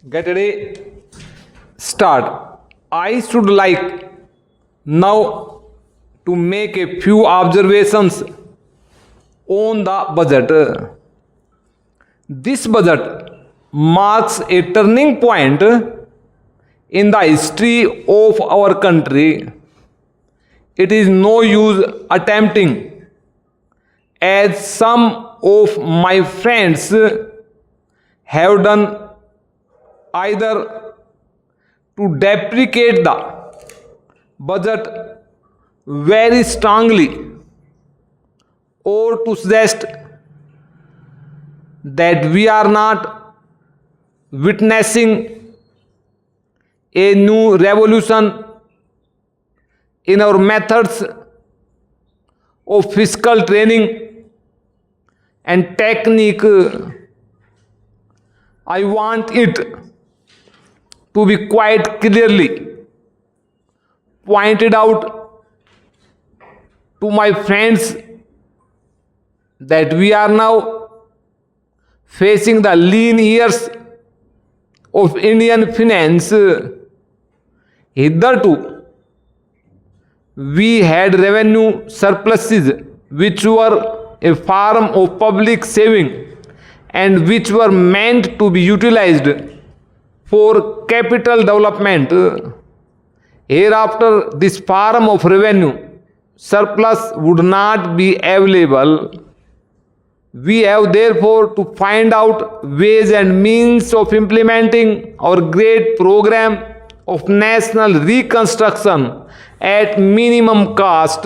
Get ready. Start. I should like now to make a few observations on the budget. This budget marks a turning point in the history of our country. It is no use attempting, as some of my friends have done, either to deprecate the budget very strongly or to suggest that we are not witnessing a new revolution in our methods of fiscal training and technique. I want it to be quite clearly pointed out to my friends that we are now facing the lean years of Indian finance. Hitherto, we had revenue surpluses which were a form of public saving and which were meant to be utilized for capital development. Hereafter, this form of revenue surplus would not be available. We have therefore to find out ways and means of implementing our great program of national reconstruction at minimum cost.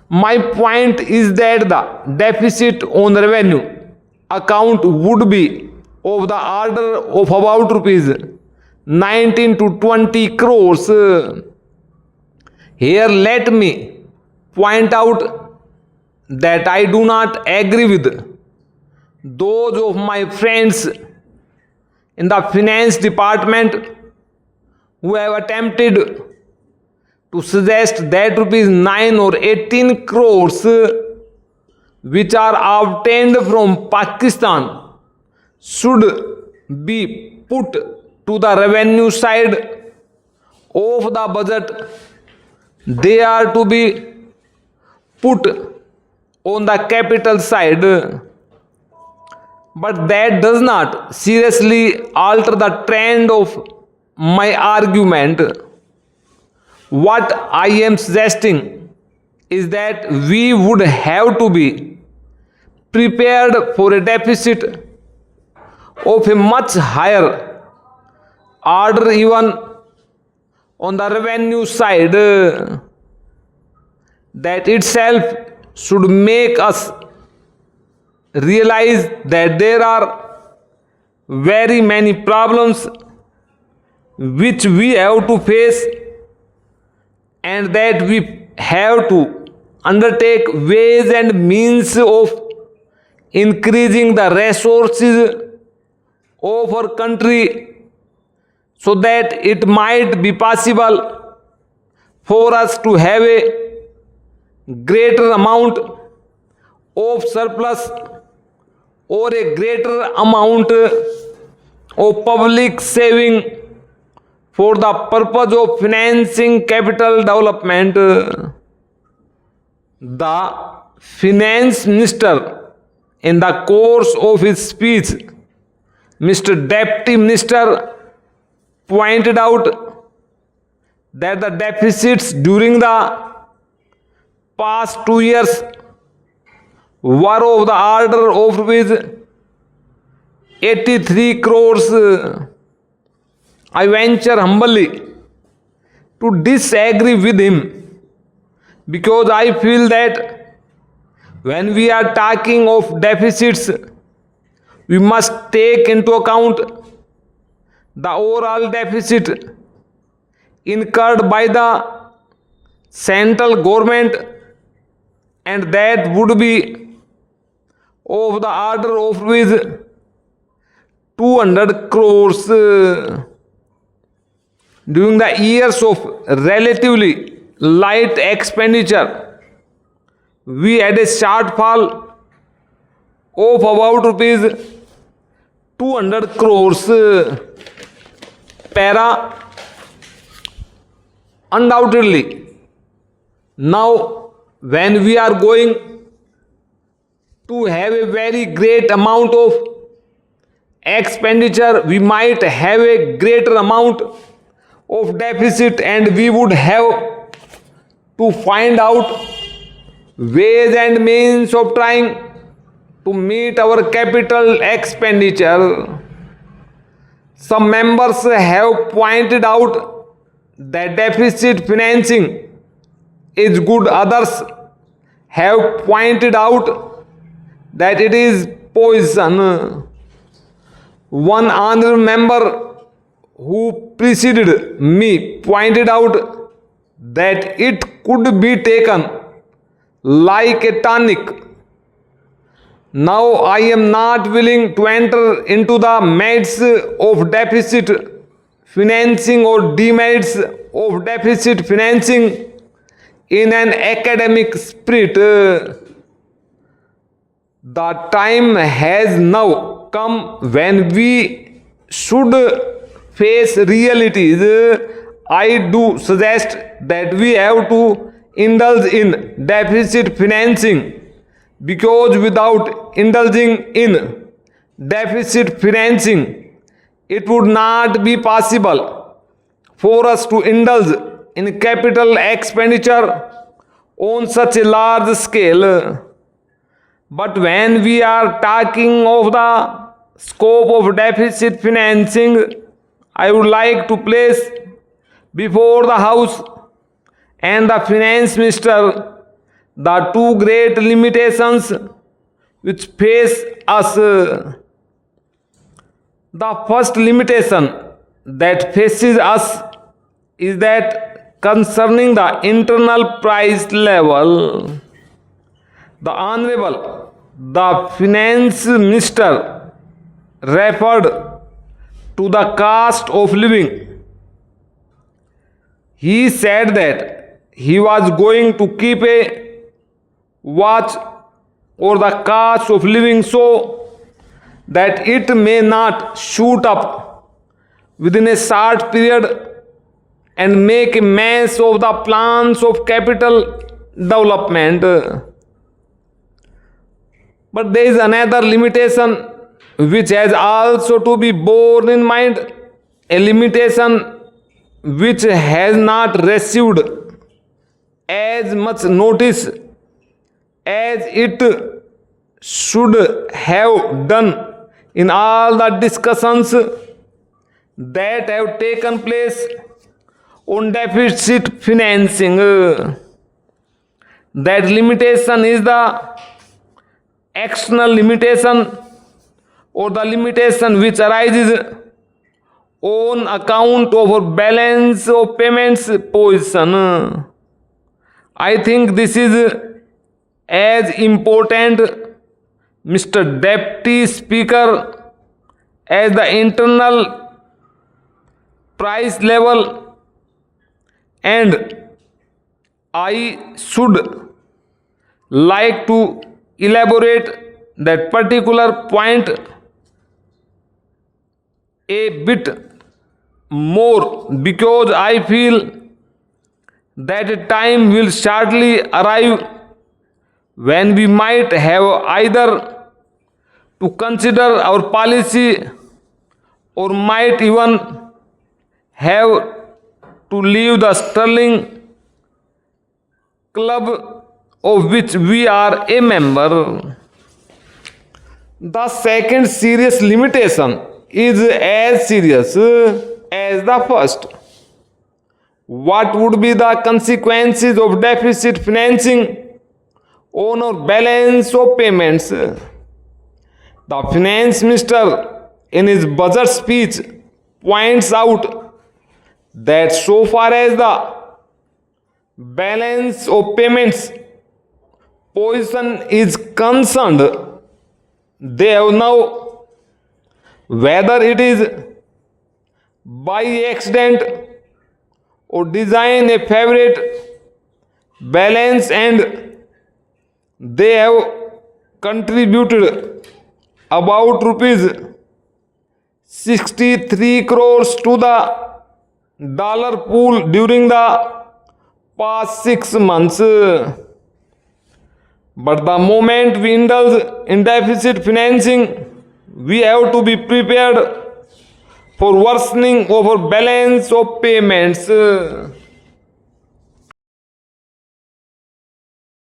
My point is that the deficit on revenue account would be of the order of about rupees 19 to 20 crores. Here let me point out that I do not agree with those of my friends in the finance department who have attempted to suggest that rupees 9 or 18 crores which are obtained from Pakistan should be put to the revenue side of the budget. They are to be put on the capital side. But that does not seriously alter the trend of my argument. What I am suggesting is that we would have to be prepared for a deficit of a much higher order even on the revenue side. That itself should make us realize that there are very many problems which we have to face and that we have to undertake ways and means of increasing the resources of our country so that it might be possible for us to have a greater amount of surplus or a greater amount of public saving for the purpose of financing capital development. The finance minister, in the course of his speech, Mr. Deputy Minister pointed out that the deficits during the past 2 years were of the order of rupees 83 crores. I venture humbly to disagree with him because I feel that when we are talking of deficits, we must take into account the overall deficit incurred by the central government, and that would be of the order of rupees 200 crores. During the years of relatively light expenditure, we had a shortfall of about rupees 200 crores. Para, undoubtedly. Now, when we are going to have a very great amount of expenditure, we might have a greater amount of deficit, and we would have to find out ways and means of trying to meet our capital expenditure. Some members have pointed out that deficit financing is good. Others have pointed out that it is poison. One honorable member who preceded me pointed out that it could be taken like a tonic. Now I am not willing to enter into the merits of deficit financing or demerits of deficit financing in an academic spirit. The time has now come when we should face realities. I do suggest that we have to indulge in deficit financing, because without indulging in deficit financing, it would not be possible for us to indulge in capital expenditure on such a large scale. But when we are talking of the scope of deficit financing, I would like to place before the House and the Finance Minister the two great limitations which face us. The first limitation that faces us is that concerning the internal price level. The Honorable, the Finance Minister referred to the cost of living. He said that he was going to keep a watch or the cost of living so that it may not shoot up within a short period and make a mess of the plans of capital development. But there is another limitation which has also to be borne in mind, a limitation which has not received as much notice as it should have done in all the discussions that have taken place on deficit financing. That limitation is the external limitation, or the limitation which arises on account of our balance of payments position. I think this is as important, Mr. Deputy Speaker, as the internal price level, and I should like to elaborate that particular point a bit more, because I feel that a time will shortly arrive when we might have either to consider our policy or might even have to leave the sterling club of which we are a member. The second serious limitation is as serious as the first. What would be the consequences of deficit financing on our balance of payments? The Finance Minister in his budget speech points out that so far as the balance of payments position is concerned, they have now, whether it is by accident or design, a favorite balance, and they have contributed about rupees 63 crores to the dollar pool during the past 6 months. But the moment we indulge in deficit financing, we have to be prepared for worsening of our balance of payments.